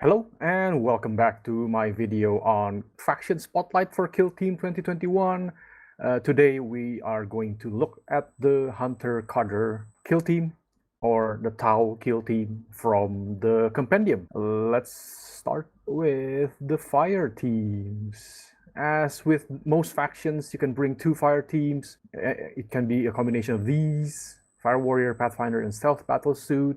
Hello and welcome back to my video on Faction Spotlight for Kill Team 2021. Today we are going to look at the Hunter Cadre kill team or the Tau kill team from the compendium. Let's start with the fire teams. As with most factions, you can bring two fire teams. It can be a combination of these, Fire Warrior, Pathfinder, and Stealth Battlesuit.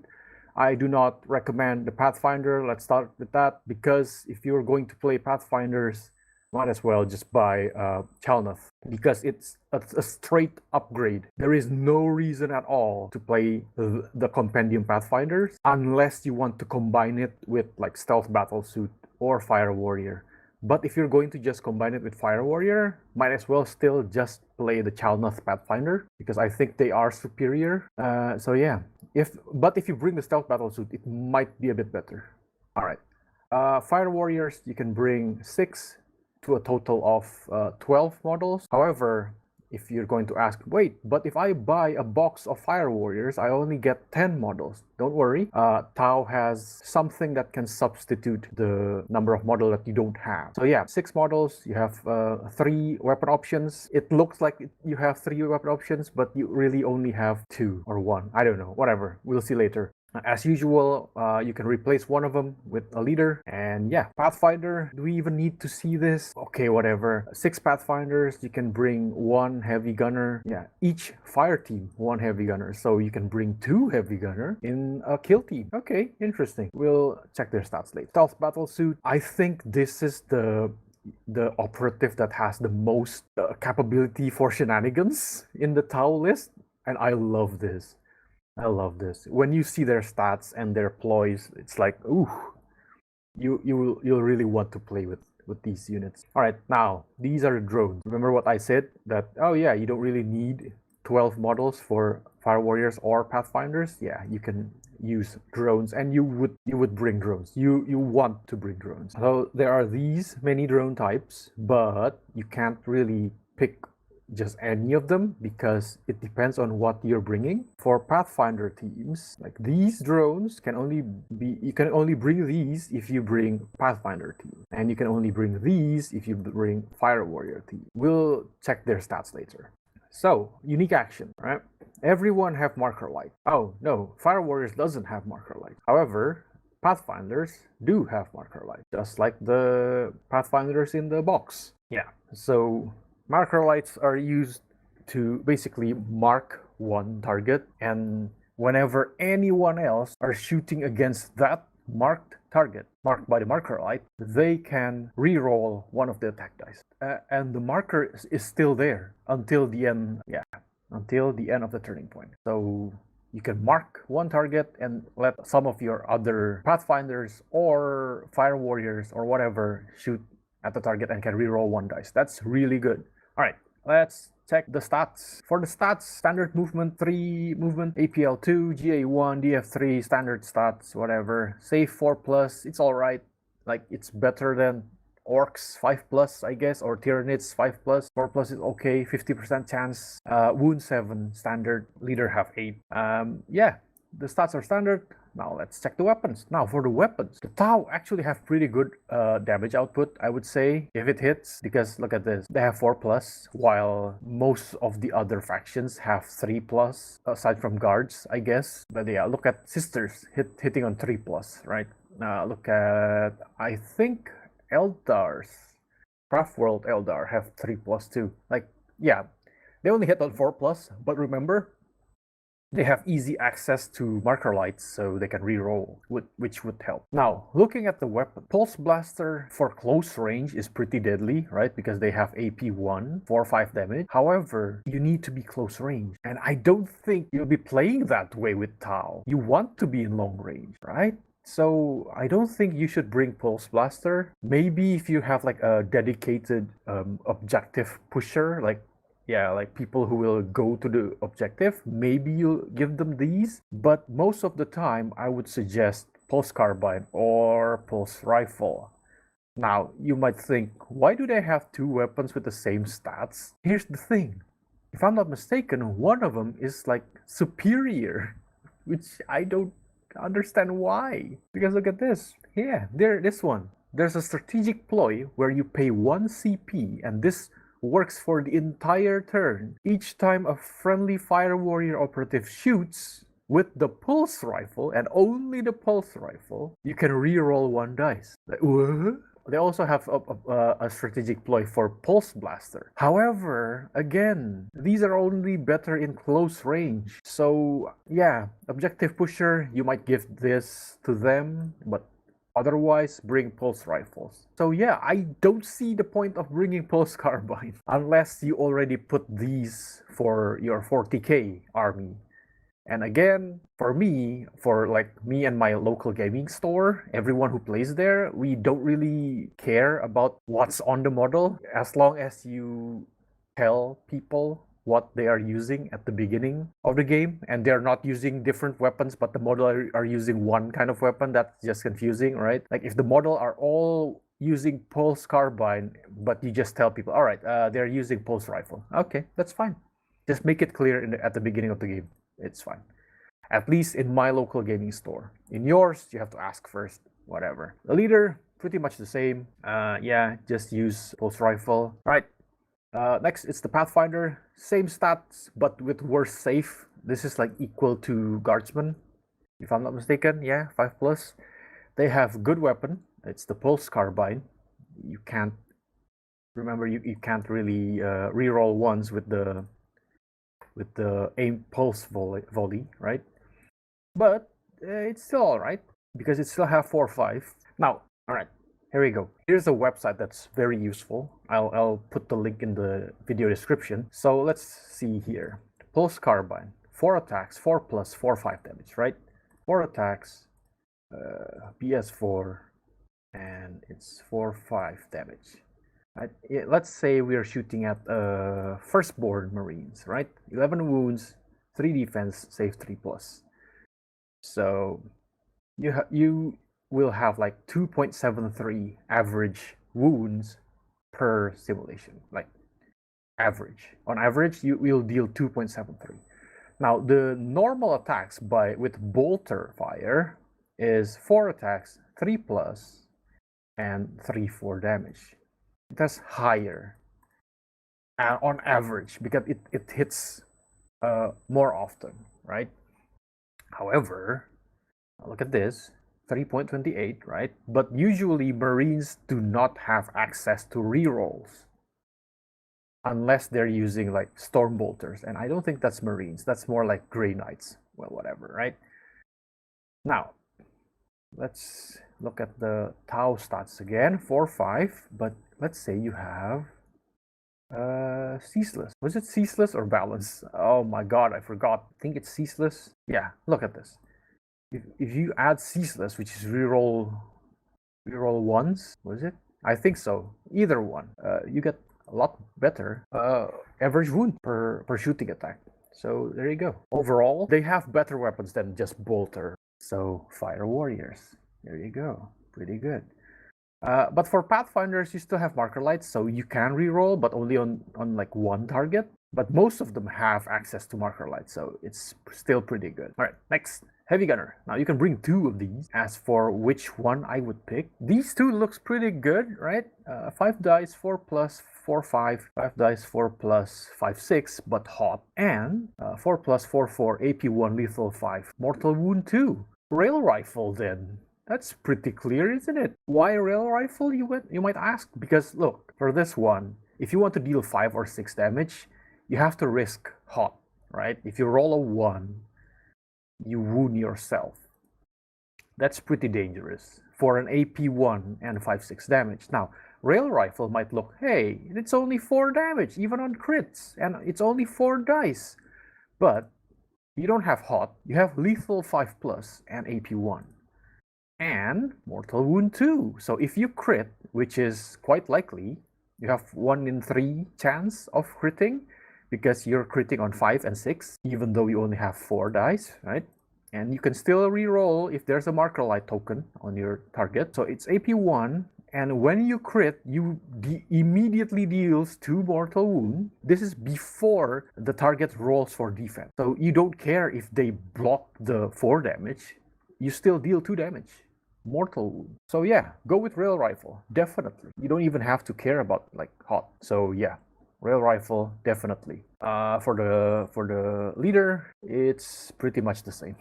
I do not recommend the Pathfinder. Let's start with that, because if you're going to play Pathfinders, might as well just buy Chalnoth, because it's a straight upgrade. There is no reason at all to play the Compendium Pathfinders unless you want to combine it with like Stealth Battlesuit or Fire Warrior. But if you're going to just combine it with Fire Warrior, might as well still just play the Chalnoth Pathfinder, because I think they are superior. So yeah, if you bring the Stealth Battlesuit, it might be a bit better. All right, Fire Warriors, you can bring 6 to a total of 12 models. However, if you're going to ask, wait, but if I buy a box of Fire Warriors, I only get 10 models. Don't worry, Tau has something that can substitute the number of models that you don't have. So yeah, 6 models, you have 3 weapon options. It looks like you have 3 weapon options, but you really only have 2 or 1. I don't know, whatever, we'll see later. As usual, you can replace one of them with a leader. And yeah, Pathfinder, do we even need to see this? Okay, whatever. 6 Pathfinders, you can bring 1 heavy gunner. Yeah, each fire team 1 heavy gunner. So you can bring 2 heavy gunner in a kill team. Okay, interesting. We'll check their stats later. Stealth Battlesuit, I think this is the operative that has the most capability for shenanigans in the Tau list. And I love this. I love this. When you see their stats and their ploys, it's like, ooh, you'll really want to play with these units. All right, now these are the drones. Remember what I said, that oh yeah, you don't really need 12 models for Fire Warriors or Pathfinders. Yeah, you can use drones, and you would bring drones. You want to bring drones. So there are these many drone types, but you can't really pick just any of them, because it depends on what you're bringing. For Pathfinder teams, like these drones can only be, you can only bring these if you bring Pathfinder team, and you can only bring these if you bring Fire Warrior team. We'll check their stats later. So unique action, right? Everyone have marker light. Oh no, Fire Warriors doesn't have marker light. However, Pathfinders do have marker light, just like the Pathfinders in the box. Yeah, so marker lights are used to basically mark one target, and whenever anyone else are shooting against that marked target, marked by the marker light, they can re-roll one of the attack dice. And the marker is still there until the end, until the end of the turning point. So you can mark one target and let some of your other Pathfinders or Fire Warriors or whatever shoot at the target and can re-roll one dice. That's really good. All right, let's check the stats. For the stats, standard movement 3, movement APL 2, GA 1, DF 3, standard stats, whatever. Save 4+, it's all right. Like, it's better than Orcs 5+, I guess, or Tyranids 5+. 4+ is okay, 50% chance. Wound 7, standard. Leader have 8. Yeah, the stats are standard. Now let's check the weapons. Now for the weapons, the Tau actually have pretty good damage output, I would say, if it hits, because look at this. They have 4+, while most of the other factions have 3+, aside from guards, I guess. But yeah, look at Sisters hitting on 3+, right? Look at, I think, Eldars, Craftworld Eldar have 3+ too. Like, yeah, they only hit on 4+, but remember, they have easy access to marker lights, so they can re-roll, which would help. Now, looking at the weapon, Pulse Blaster for close range is pretty deadly, right? Because they have AP 1 for 5 damage. However, you need to be close range, and I don't think you'll be playing that way with Tau. You want to be in long range, right? So I don't think you should bring Pulse Blaster. Maybe if you have like a dedicated objective pusher, like people who will go to the objective, maybe you'll give them these. But most of the time, I would suggest Pulse Carbine or Pulse Rifle. Now, you might think, why do they have 2 weapons with the same stats? Here's the thing. If I'm not mistaken, one of them is like superior, which I don't understand why. Because look at this. Yeah, this one. There's a strategic ploy where you pay 1 CP, and this works for the entire turn. Each time a friendly fire warrior operative shoots with the pulse rifle, and only the pulse rifle, you can re-roll 1 dice. Like, what? They also have a strategic ploy for Pulse Blaster. However, again, these are only better in close range. So yeah, Objective Pusher, you might give this to them, but otherwise bring Pulse Rifles. So yeah, I don't see the point of bringing Pulse Carbine unless you already put these for your 40k army. And again, for like me and my local gaming store, everyone who plays there, we don't really care about what's on the model as long as you tell people what they are using at the beginning of the game, and they're not using different weapons, but the model are using one kind of weapon. That's just confusing, right? Like if the model are all using Pulse Carbine, but you just tell people, all right, they're using Pulse Rifle. Okay, that's fine. Just make it clear at the beginning of the game. It's fine. At least in my local gaming store. In yours, you have to ask first, whatever. The leader, pretty much the same. Yeah, just use Pulse Rifle. All right. Next, it's the Pathfinder. Same stats, but with worse save. This is like equal to Guardsman, if I'm not mistaken. Yeah, 5+. They have good weapon. It's the Pulse Carbine. You can't, remember, you can't really reroll ones with the aim pulse volley, right? But it's still all right because it still have 4/5. Now, all right, here we go. Here's a website that's very useful. I'll put the link in the video description. So let's see here. Pulse Carbine, 4 attacks, 4+, 4/5 damage, right? 4 attacks, PS4, and it's 4/5 damage. Right? Let's say we are shooting at firstborn Marines, right? 11 wounds, 3 defense, save 3+. So you will have like 2.73 average wounds per simulation, like average. On average, you will deal 2.73. Now the normal attacks with bolter fire is 4 attacks, 3+, and 3/4 damage. That's higher on average because it hits more often, right? However, look at this, 3.28, right? But usually Marines do not have access to rerolls unless they're using like Storm Bolters, and I don't think that's Marines. That's more like Grey Knights. Well, whatever, right? Now, let's look at the Tau stats again, 4/5, but let's say you have Ceaseless. Was it Ceaseless or Balance? Oh my god, I forgot. I think it's Ceaseless. Yeah, look at this. If you add Ceaseless, which is reroll ones, was it? I think so. Either one. You get a lot better average wound per shooting attack. So there you go. Overall, they have better weapons than just Bolter. So Fire Warriors. There you go. Pretty good. But for Pathfinders, you still have marker lights, so you can reroll, but only on like one target. But most of them have access to marker lights, so it's still pretty good. All right, next, Heavy Gunner. Now you can bring 2 of these. As for which one I would pick, these 2 looks pretty good, right? 5 dice, 4+, 4/5, 5 dice, 4+, 5/6, but hot, and 4+, 4/4, AP1, lethal 5, mortal wound 2. Rail rifle then. That's pretty clear, isn't it? Why rail rifle, you might ask? Because look, for this one, if you want to deal 5 or 6 damage, you have to risk hot, right? If you roll a 1, you wound yourself. That's pretty dangerous for an AP1 and 5/6 damage. Now, rail rifle might look, hey, it's only 4 damage, even on crits, and it's only 4 dice. But you don't have hot, you have lethal 5+ and AP1. And mortal wound 2. So if you crit, which is quite likely, you have 1 in 3 chance of critting because you're critting on 5 and 6, even though you only have 4 dice, right? And you can still reroll if there's a marker light token on your target. So it's AP1, and when you crit, you immediately deals 2 mortal wound. This is before the target rolls for defense. So you don't care if they block the 4 damage, you still deal 2 damage. mortal wound. So yeah, go with rail rifle, definitely. You don't even have to care about like hot. So yeah, rail rifle, definitely. For the leader, it's pretty much the same.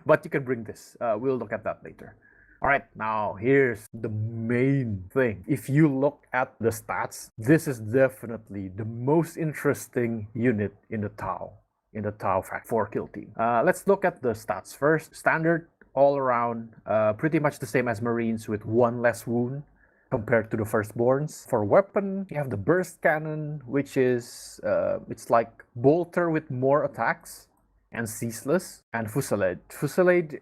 But you can bring this. We'll look at that later. All right, now here's the main thing. If you look at the stats, this is definitely the most interesting unit in the Tau fact for kill team. Let's look at the stats first. Standard all around, pretty much the same as Marines with one less wound compared to the firstborns. For weapon, you have the burst cannon, which is it's like bolter with more attacks, and ceaseless, and fusillade. Fusillade,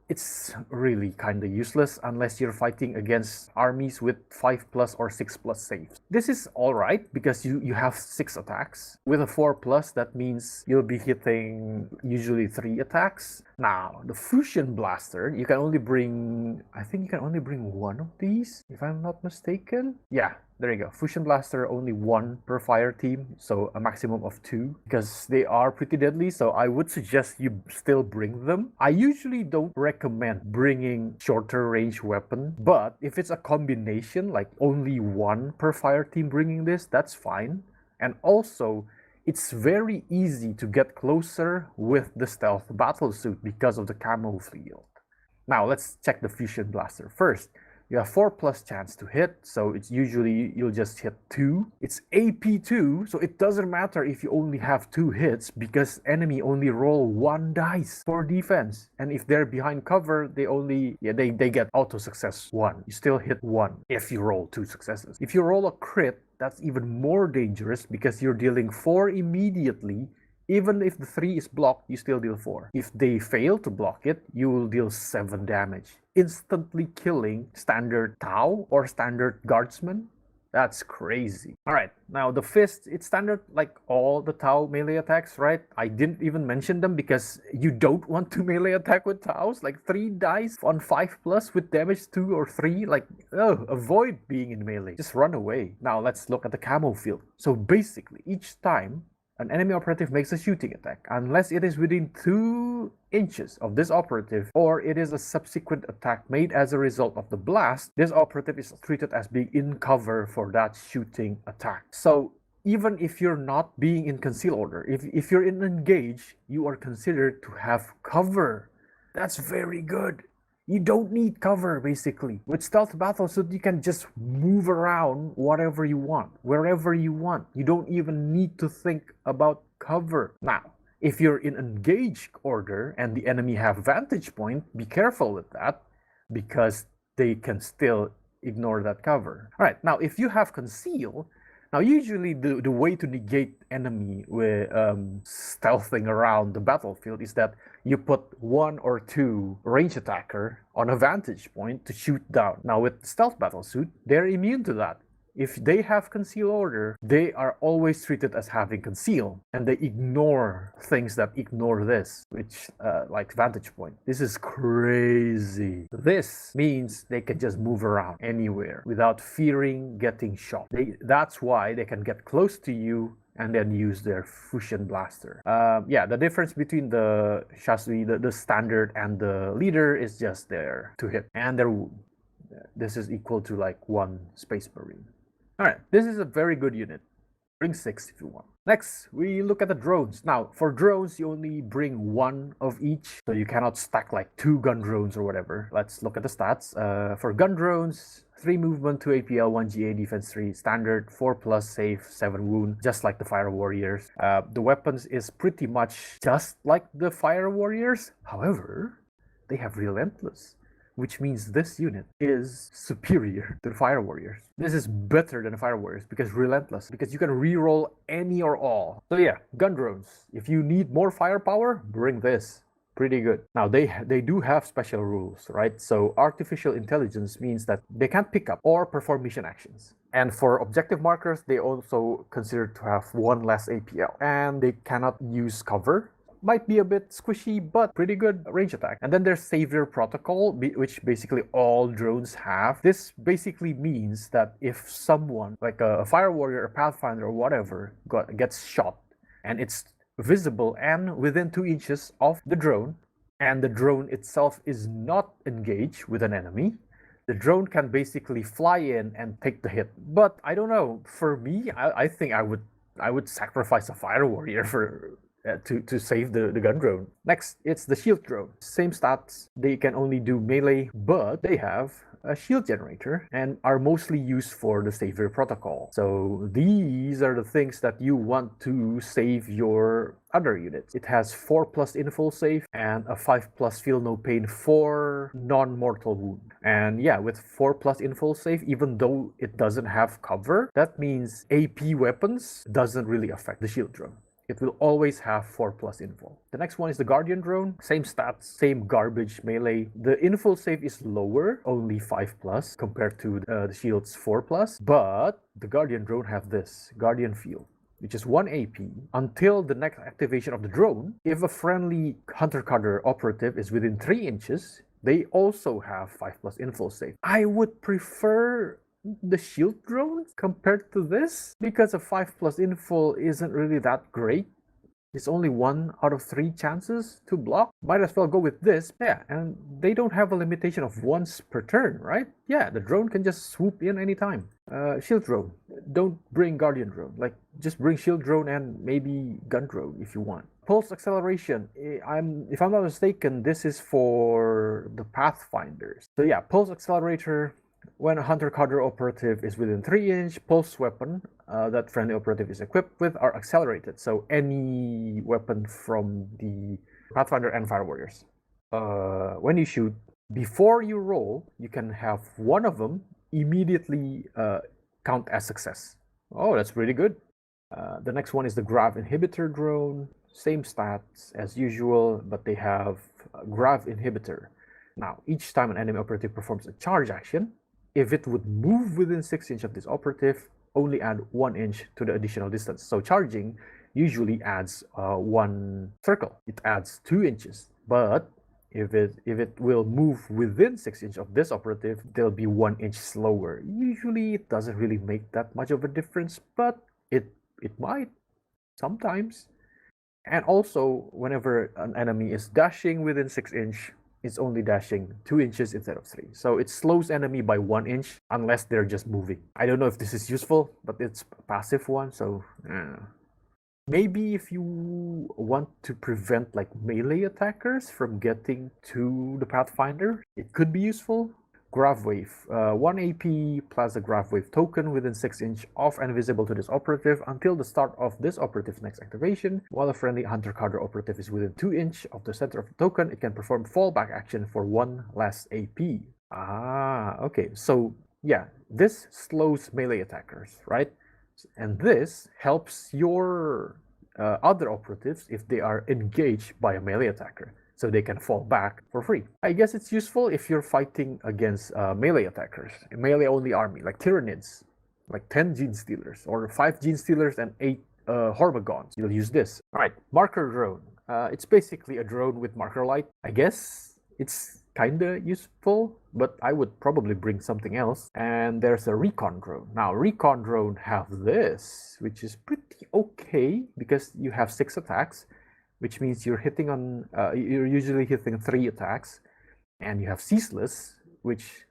it's really kind of useless unless you're fighting against armies with 5+ or 6+ saves. This is alright because you have 6 attacks. With a 4+, that means you'll be hitting usually 3 attacks. Now, the fusion blaster, you can only bring, I think you can only bring 1 of these, if I'm not mistaken. Yeah, there you go. Fusion blaster, only 1 per fire team, so a maximum of 2, because they are pretty deadly, so I would suggest you still bring them. I usually don't recommend bringing shorter range weapon, but if it's a combination, like only 1 per fire team bringing this, that's fine. And also, it's very easy to get closer with the stealth battlesuit because of the camo field. Now, let's check the fusion blaster first. You have 4+ chance to hit, so it's usually you'll just hit 2. It's AP2, so it doesn't matter if you only have 2 hits because enemy only roll 1 dice for defense. And if they're behind cover, they get auto success 1. You still hit 1 if you roll 2 successes. If you roll a crit, that's even more dangerous because you're dealing 4 immediately. Even if the 3 is blocked, you still deal 4. If they fail to block it, you will deal 7 damage, instantly killing standard Tau or standard guardsman. That's crazy. Alright, now the fist, it's standard like all the Tau melee attacks, right? I didn't even mention them because you don't want to melee attack with Taus. Like 3 dice on 5+ with damage 2 or 3, like, avoid being in melee. Just run away. Now let's look at the camo field. So basically, each time an enemy operative makes a shooting attack, unless it is within 2 inches of this operative or it is a subsequent attack made as a result of the blast, this operative is treated as being in cover for that shooting attack. So even if you're not being in conceal order, if you're in engage, you are considered to have cover. That's very good. You don't need cover, basically. With Stealth Battlesuit, you can just move around whatever you want, wherever you want. You don't even need to think about cover. Now, if you're in engaged order and the enemy have vantage point, be careful with that because they can still ignore that cover. All right, now if you have conceal, now usually the way to negate enemy with stealthing around the battlefield is that you put 1 or 2 range attacker on a vantage point to shoot down. Now with Stealth Battlesuit, they're immune to that. If they have conceal order, they are always treated as having conceal, and they ignore things that ignore this, which like vantage point. This is crazy. This means they can just move around anywhere without fearing getting shot. That's why they can get close to you and then use their fusion blaster. Yeah, the difference between the Shasui, the standard, and the leader is just their 2 hit and their wound. This is equal to like 1 Space Marine. Alright, this is a very good unit. Bring 6 if you want. Next, we look at the drones. Now, for drones, you only bring 1 of each, so you cannot stack like 2 gun drones or whatever. Let's look at the stats. For gun drones, 3 movement, 2 APL, 1 GA, defense 3, standard, 4+ safe, 7 wound, just like the Fire Warriors. The weapons is pretty much just like the Fire Warriors. However, they have Relentless, which means this unit is superior to the Fire Warriors. This is better than the Fire Warriors because Relentless, because you can reroll any or all. So yeah, gun drones. If you need more firepower, bring this. Pretty good. Now they do have special rules, right? So artificial intelligence means that they can't pick up or perform mission actions. And for objective markers, they also consider to have 1 less APL. And they cannot use cover. Might be a bit squishy, but pretty good range attack. And then there's Savior Protocol, which basically all drones have. This basically means that if someone, like a Fire Warrior, a Pathfinder, or whatever, gets shot, and it's visible and within 2 inches of the drone, and the drone itself is not engaged with an enemy, the drone can basically fly in and take the hit. But I don't know. For me, I think I would sacrifice a fire warrior for to save the gun drone. Next, it's the shield drone. Same stats. They can only do melee, but they have a shield generator and are mostly used for the savior protocol. So these are the things that you want to save your other units. It has 4+ info save and a 5+ feel no pain for non-mortal wound. And yeah, with 4+ info save, even though it doesn't have cover, that means AP weapons doesn't really affect the shield drone. It will always have 4+ info. The next one is the Guardian drone. Same stats, same garbage melee. The info save is lower, only 5+ compared to the shield's 4+. But the Guardian drone have this, Guardian Field, which is 1 AP until the next activation of the drone. If a friendly hunter-cadre operative is within 3 inches, they also have 5+ info save. I would prefer the shield drone compared to this because a 5+ info isn't really that great. It's only 1 out of 3 chances to block. Might as well go with this. Yeah, and they don't have a limitation of once per turn, right? Yeah, the drone can just swoop in anytime. Shield drone. Don't bring Guardian drone. Like, just bring shield drone and maybe gun drone if you want. Pulse acceleration. If I'm not mistaken, this is for the Pathfinders. So yeah, pulse accelerator. When a hunter-cadre operative is within 3-inch, pulse weapon that friendly operative is equipped with are accelerated. So any weapon from the Pathfinder and Fire Warriors. When you shoot, before you roll, you can have one of them immediately count as success. Oh, that's pretty good. The next one is the Grav Inhibitor drone. Same stats as usual, but they have Grav Inhibitor. Now, each time an enemy operative performs a charge action, if it would move within 6 inches of this operative, only add 1 inch to the additional distance. So charging usually adds 1 circle. It adds 2 inches. But if it will move within 6 inches of this operative, they'll be 1 inch slower. Usually it doesn't really make that much of a difference, but it might sometimes. And also, whenever an enemy is dashing within 6 inches, it's only dashing 2 inches instead of 3. So it slows enemy by 1 inch unless they're just moving. I don't know if this is useful, but it's a passive one, so maybe if you want to prevent like melee attackers from getting to the Pathfinder, it could be useful. Grav Wave. 1 AP plus a Grav Wave token within 6 inch off and visible to this operative until the start of this operative's next activation. While a friendly hunter-cadre operative is within 2 inch of the center of the token, it can perform fallback action for 1 less AP. Ah, okay. So yeah, this slows melee attackers, right? And this helps your other operatives if they are engaged by a melee attacker, so they can fall back for free. I guess it's useful if you're fighting against melee attackers, a melee-only army, like Tyranids, like 10 Gene Stealers, or 5 Gene Stealers and 8 Hormagons. You'll use this. All right, Marker Drone. It's basically a drone with marker light. I guess it's kinda useful, but I would probably bring something else. And there's a Recon Drone. Now, Recon Drone have this, which is pretty okay because you have 6 attacks, which means you're hitting on, you're usually hitting 3 attacks, and you have Ceaseless, which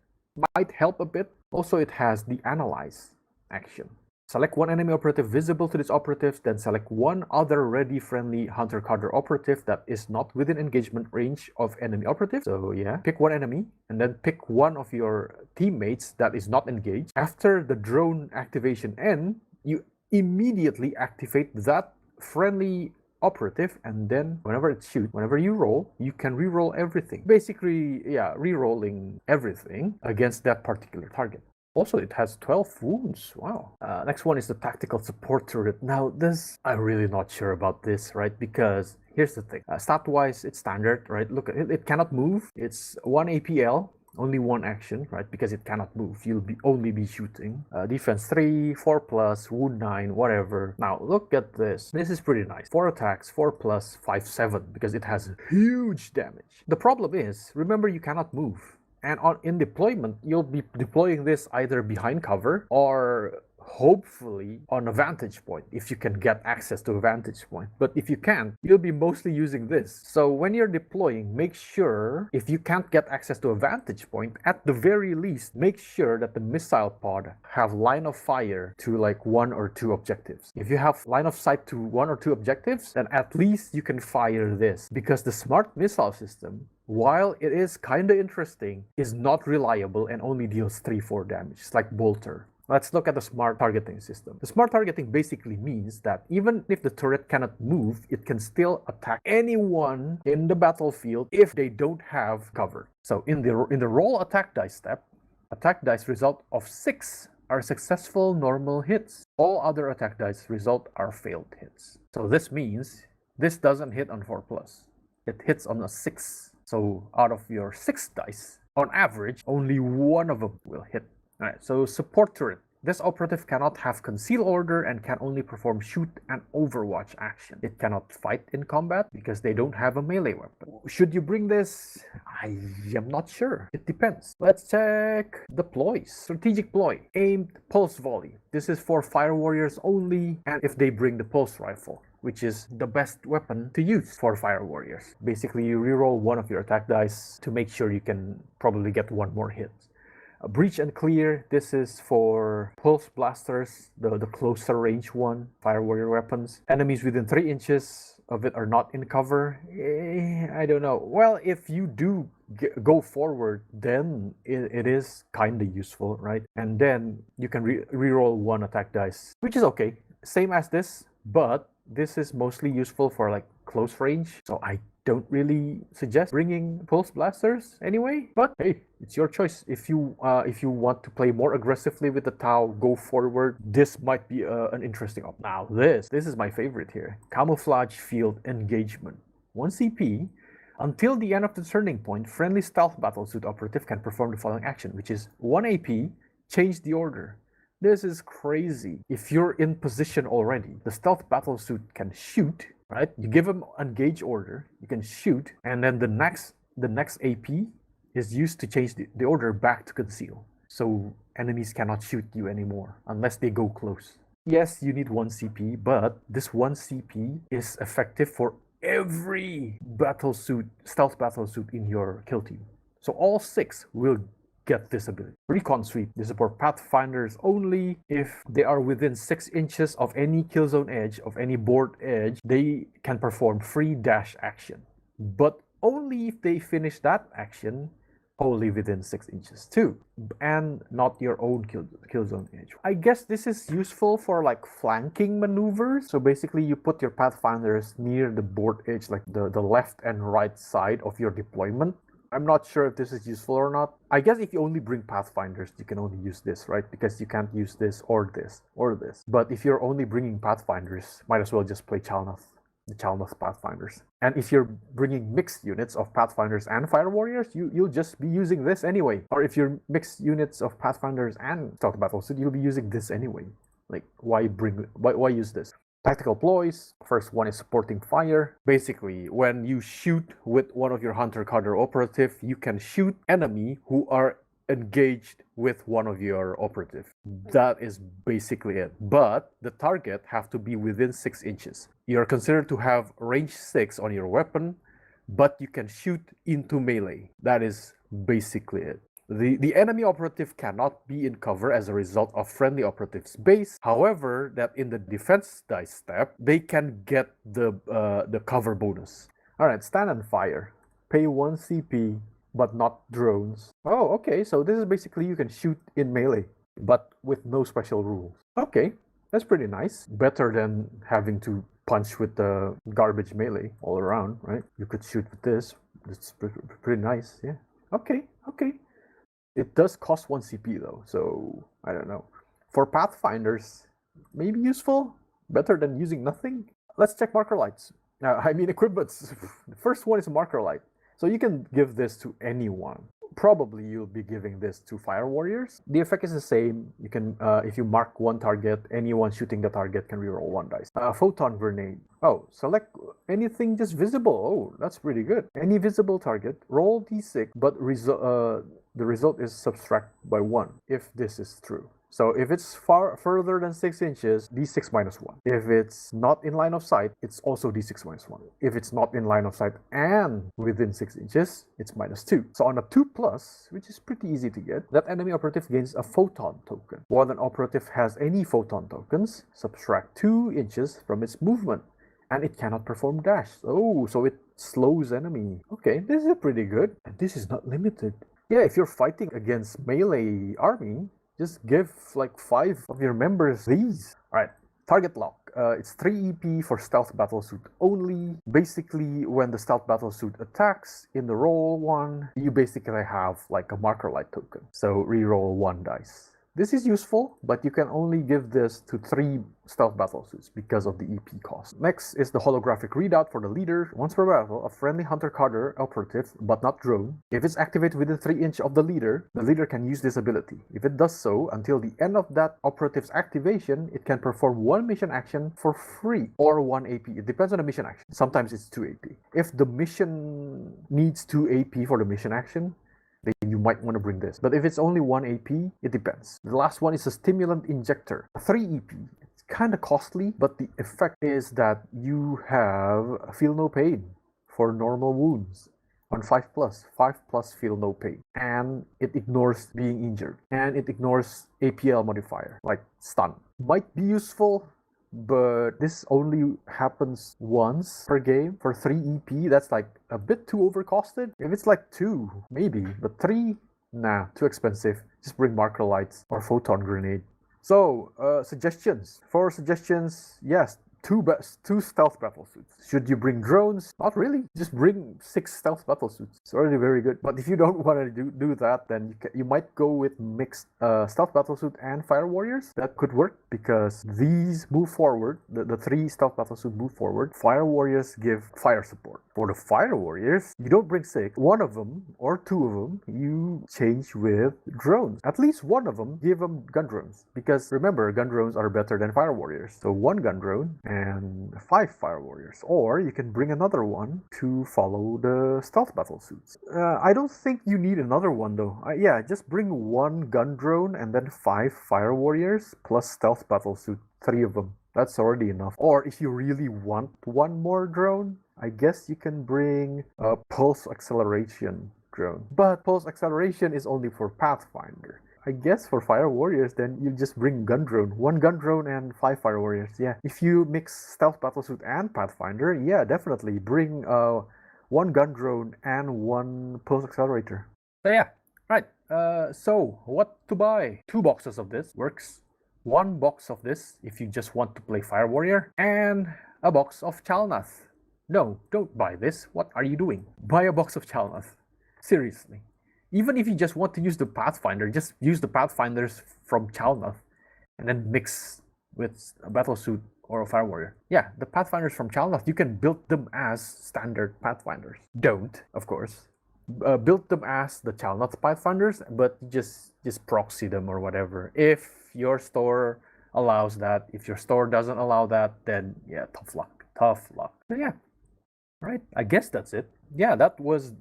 might help a bit. Also, it has the Analyze action. Select 1 enemy operative visible to this operative, then select 1 other ready friendly hunter-cadre operative that is not within engagement range of enemy operative. So yeah, pick 1 enemy, and then pick 1 of your teammates that is not engaged. After the drone activation ends, you immediately activate that friendly operative, and then whenever it shoots, whenever you roll, you can re-roll everything. Basically, yeah, re-rolling everything against that particular target. Also, it has 12 wounds. Wow. Next one is the Tactical Support Turret. Now, this, I'm really not sure about this, right? Because here's the thing. Stat-wise, it's standard, right? Look, it cannot move. It's 1 APL. Only 1 action, right? Because it cannot move. You'll only be shooting. Defense 3, 4+, wound 9, whatever. Now, look at this. This is pretty nice. 4 attacks, 4+, 5, 7, because it has huge damage. The problem is, remember, you cannot move. And in deployment, you'll be deploying this either behind cover or hopefully on a vantage point, if you can get access to a vantage point. But if you can't, you'll be mostly using this. So when you're deploying, make sure, if you can't get access to a vantage point, at the very least, make sure that the missile pod have line of fire to like 1 or 2 objectives. If you have line of sight to 1 or 2 objectives, then at least you can fire this, because the smart missile system, while it is kinda interesting, is not reliable and only deals 3-4 damage. It's like Bolter. Let's look at the smart targeting system. The smart targeting basically means that even if the turret cannot move, it can still attack anyone in the battlefield if they don't have cover. So in the roll attack dice step, attack dice result of 6 are successful normal hits. All other attack dice result are failed hits. So this means this doesn't hit on 4+. It hits on a 6. So out of your 6 dice, on average, only 1 of them will hit. Alright, so support turret. This operative cannot have conceal order and can only perform shoot and overwatch action. It cannot fight in combat because they don't have a melee weapon. Should you bring this? I am not sure. It depends. Let's check the ploys. Strategic ploy. Aimed pulse volley. This is for fire warriors only, and if they bring the pulse rifle, which is the best weapon to use for fire warriors. Basically, you reroll 1 of your attack dice to make sure you can probably get 1 more hit. Breach and clear, this is for pulse blasters, the closer range one, fire warrior weapons. Enemies within 3 inches of it are not in cover. I don't know. Well, if you do go forward, then it is kind of useful, right? And then you can reroll 1 attack dice, which is okay. Same as this, but this is mostly useful for like close range. So I don't really suggest bringing pulse blasters anyway, but hey, it's your choice. If you want to play more aggressively with the Tau, go forward. This might be an interesting option. Now this is my favorite here. Camouflage field engagement. 1 CP. Until the end of the turning point, friendly stealth battlesuit operative can perform the following action, which is 1 AP, change the order. This is crazy. If you're in position already, the stealth battlesuit can shoot, right? You give them engage order, you can shoot, and then the next AP is used to change the order back to conceal. So enemies cannot shoot you anymore unless they go close. Yes, you need 1 CP, but this 1 CP is effective for every stealth battlesuit in your kill team. So all 6 will get this ability. Recon sweep. They support pathfinders only. If they are within 6 inches of any kill zone edge, of any board edge, they can perform free dash action. But only if they finish that action wholly within 6 inches too, and not your own kill zone edge. I guess this is useful for like flanking maneuvers. So basically you put your pathfinders near the board edge, like the left and right side of your deployment. I'm not sure if this is useful or not. I guess if you only bring pathfinders, you can only use this, right? Because you can't use this or this or this. But if you're only bringing pathfinders, might as well just play Chalnoth, the Chalnoth pathfinders. And if you're bringing mixed units of pathfinders and fire warriors, you'll just be using this anyway. Or if you're mixed units of pathfinders and stealth battlesuit, you'll be using this anyway. Like, why use this? Tactical ploys. First one is supporting fire. Basically, when you shoot with one of your hunter cadre operative, you can shoot enemy who are engaged with one of your operative. That is basically it. But the target have to be within 6 inches. You're considered to have range 6 on your weapon, but you can shoot into melee. That is basically it. The enemy operative cannot be in cover as a result of friendly operative's base. However, that in the defense dice step, they can get the cover bonus. Alright, stand and fire. Pay 1 CP, but not drones. Oh, okay, so this is basically you can shoot in melee, but with no special rules. Okay, that's pretty nice. Better than having to punch with the garbage melee all around, right? You could shoot with this. It's pretty nice, yeah. Okay. It does cost 1 CP though, so I don't know. For pathfinders, maybe useful, better than using nothing. Let's check marker lights. Equipments. The first one is a marker light. So you can give this to anyone. Probably you'll be giving this to fire warriors. The effect is the same. You can, if you mark 1 target, anyone shooting the target can reroll 1 dice. Photon grenade. Oh, select anything just visible. Oh, that's pretty good. Any visible target, roll d6, but the result is subtract by 1 if this is true. So if it's far further than 6 inches, d6 minus 1. If it's not in line of sight, it's also d6 minus 1. If it's not in line of sight and within 6 inches, it's minus 2. So on a 2 plus, which is pretty easy to get, that enemy operative gains a photon token. While an operative has any photon tokens, subtract 2 inches from its movement. And it cannot perform dash. Oh, so it slows enemy. Okay, this is pretty good. And this is not limited. Yeah, if you're fighting against melee army, just give like 5 of your members these. Alright, target lock. It's 3 EP for stealth battlesuit only. Basically, when the stealth battlesuit attacks in the roll 1, you basically have like a marker light token. So reroll 1 dice. This is useful, but you can only give this to 3 stealth battlesuits because of the EP cost. Next is the holographic readout for the leader. Once per battle, a friendly hunter cadre operative, but not drone, if it's activated within 3 inches of the leader can use this ability. If it does so, until the end of that operative's activation, it can perform 1 mission action for free, or 1 AP. It depends on the mission action. Sometimes it's 2 AP. If the mission needs 2 AP for the mission action, then you might want to bring this. But if it's only 1 AP, it depends. The last one is a stimulant injector, 3 EP. It's kind of costly, but the effect is that you have feel no pain for normal wounds on 5 plus. 5 plus feel no pain. And it ignores being injured. And it ignores APL modifier, like stun. Might be useful, but this only happens once per game for 3 EP. That's like a bit too overcosted. If it's like 2, maybe, but 3, nah, too expensive. Just bring marker lights or photon grenade. So, suggestions. For suggestions, yes, 2 stealth battlesuits. Should you bring drones? Not really. Just bring 6 stealth battlesuits. It's already very good. But if you don't want to do that, then you might go with mixed stealth battlesuit and fire warriors. That could work because these move forward. The 3 stealth battlesuit move forward. Fire warriors give fire support. For the fire warriors, you don't bring 6. 1 of them or 2 of them you change with drones. At least 1 of them, give them gun drones. Because remember, gun drones are better than fire warriors. So 1 gun drone and 5 fire warriors, or you can bring another one to follow the stealth battlesuits. I don't think you need another one though. Yeah, just bring 1 gun drone and then 5 fire warriors plus stealth battlesuit, 3 of them. That's already enough. Or if you really want 1 more drone, I guess you can bring a pulse acceleration drone. But pulse acceleration is only for Pathfinder. I guess for fire warriors, then you just bring gun drone. 1 gun drone and 5 fire warriors. Yeah. If you mix stealth battlesuit and Pathfinder, yeah, definitely bring 1 gun drone and 1 pulse accelerator. So yeah, right. So what to buy? 2 boxes of this works. 1 box of this if you just want to play fire warrior, and a box of Chalnath. No, don't buy this. What are you doing? Buy a box of Chalnath. Seriously. Even if you just want to use the Pathfinder, just use the Pathfinders from Chalnath and then mix with a battlesuit or a fire warrior. Yeah, the Pathfinders from Chalnath, you can build them as standard Pathfinders. Don't, of course. Build them as the Chalnath Pathfinders, but just proxy them or whatever. If your store allows that, if your store doesn't allow that, then yeah, tough luck. Tough luck. But yeah. Right, I guess that's it. Yeah, that was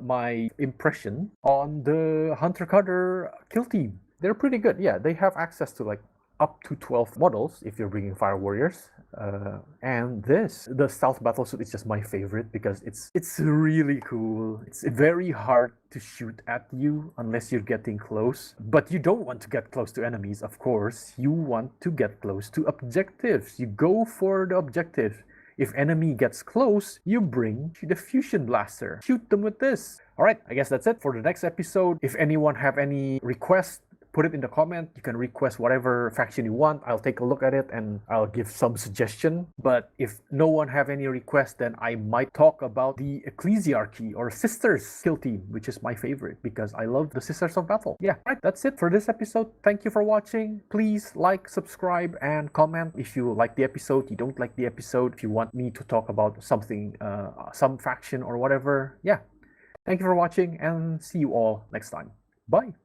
my impression on the Hunter Cadre kill team. They're pretty good. Yeah, they have access to like up to 12 models if you're bringing fire warriors. And the stealth battlesuit is just my favorite because it's really cool. It's very hard to shoot at you unless you're getting close. But you don't want to get close to enemies, of course. You want to get close to objectives. You go for the objective. If enemy gets close, you bring the fusion blaster. Shoot them with this. Alright, I guess that's it for the next episode. If anyone have any requests, put it in the comment. You can request whatever faction you want. I'll take a look at it and I'll give some suggestion. But if no one have any requests, then I might talk about the Ecclesiarchy or Sisters kill team, which is my favorite because I love the Sisters of Battle. Yeah, right, that's it for this episode. Thank you for watching. Please like, subscribe, and comment if you like the episode, you don't like the episode, if you want me to talk about something, some faction or whatever. Yeah, thank you for watching and see you all next time. Bye.